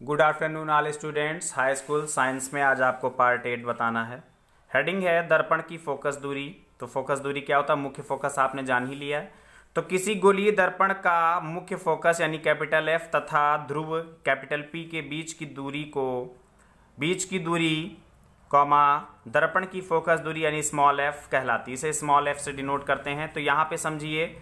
Good afternoon all students. High school science में आज आपको पार्ट 8 बताना है। हेडिंग है दर्पण की फोकस दूरी। तो फोकस दूरी क्या होता है? मुख्य फोकस आपने जान ही लिया है। तो किसी गोलीय दर्पण का मुख्य फोकस यानी कैपिटल एफ तथा ध्रुव कैपिटल पी के बीच की दूरी कॉमा दर्पण की फोकस दूरी यानी स्मॉल एफ कहलाती है। इसे स्मॉल एफ से डिनोट करते हैं। तो यहाँ पे समझिए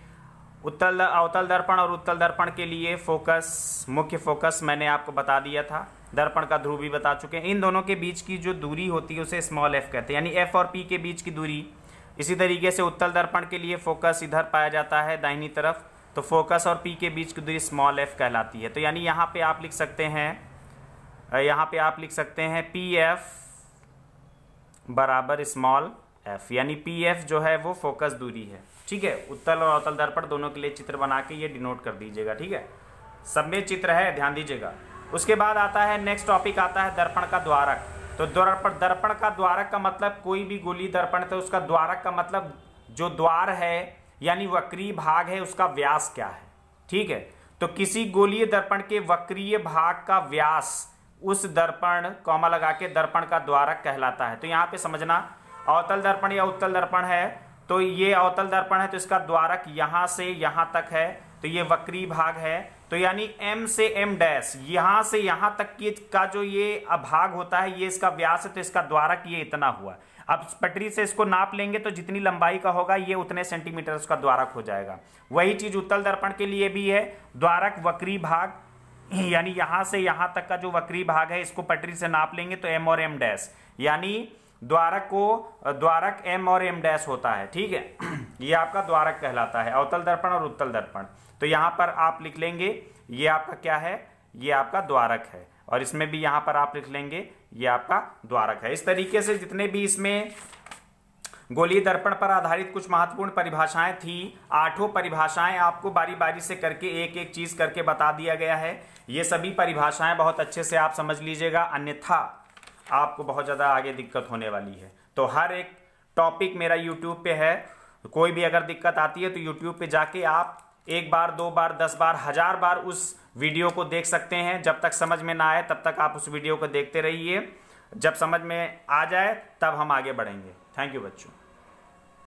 अवतल दर्पण और उत्तल दर्पण के लिए फोकस, मुख्य फोकस मैंने आपको बता दिया था। दर्पण का ध्रुव भी बता चुके हैं। इन दोनों के बीच की जो दूरी होती है उसे स्मॉल एफ कहते हैं, यानी एफ और पी के बीच की दूरी। इसी तरीके से उत्तल दर्पण के लिए फोकस इधर पाया जाता है दाहिनी तरफ, तो फोकस और पी के बीच की दूरी स्मॉल एफ कहलाती है। तो यानी यहाँ पे आप लिख सकते हैं पी एफ बराबर स्मॉल एफ, यानी पी एफ जो है वो फोकस दूरी है। ठीक है, उत्तल और अवतल दर्पण दोनों के लिए चित्र बना के ये डिनोट कर दीजिएगा। ठीक है, सब में चित्र है, ध्यान दीजिएगा। उसके बाद आता है नेक्स्ट टॉपिक आता है दर्पण का द्वारक। तो दर्पण का द्वारक का मतलब कोई भी गोलीय दर्पण तो उसका द्वारक का मतलब जो द्वार है यानी वक्रीय भाग है उसका व्यास क्या है। ठीक है, तो किसी गोलीय दर्पण के वक्रीय भाग का व्यास उस दर्पण कॉमा लगा के दर्पण का द्वारक कहलाता है। तो यहाँ पे समझना, अवतल दर्पण या उत्तल दर्पण है तो ये अवतल दर्पण है तो इसका द्वारक यहां से यहां तक है, तो ये वक्रीय भाग है। तो यानी m से m डैश यहां से यहां तक का जो ये भाग होता है ये इसका व्यास है, तो इसका द्वारक ये इतना हुआ। अब पटरी से इसको नाप लेंगे तो जितनी लंबाई का होगा ये उतने सेंटीमीटर उसका द्वारक हो जाएगा। वही चीज उत्तल दर्पण के लिए भी है। द्वारक वक्रीय भाग यानी यहां से यहां तक का जो वक्रीय भाग है इसको पटरी से नाप लेंगे तो m और m डैश, यानी द्वारक m और m डैश होता है। ठीक है, ये आपका द्वारक कहलाता है, अवतल दर्पण और उत्तल दर्पण। तो यहां पर आप लिख लेंगे ये आपका क्या है, ये आपका द्वारक है, और इसमें भी यहां पर आप लिख लेंगे ये आपका द्वारक है। इस तरीके से जितने भी इसमें गोलीय दर्पण पर आधारित कुछ महत्वपूर्ण परिभाषाएं थी, 8 परिभाषाएं आपको बारी बारी से करके एक एक चीज करके बता दिया गया है। ये सभी परिभाषाएं बहुत अच्छे से आप समझ लीजिएगा, अन्यथा आपको बहुत ज़्यादा आगे दिक्कत होने वाली है। तो हर एक टॉपिक मेरा YouTube पे है, कोई भी अगर दिक्कत आती है तो YouTube पे जाके आप 1 बार 2 बार 10 बार 1000 बार उस वीडियो को देख सकते हैं। जब तक समझ में ना आए तब तक आप उस वीडियो को देखते रहिए, जब समझ में आ जाए तब हम आगे बढ़ेंगे। थैंक यू बच्चों।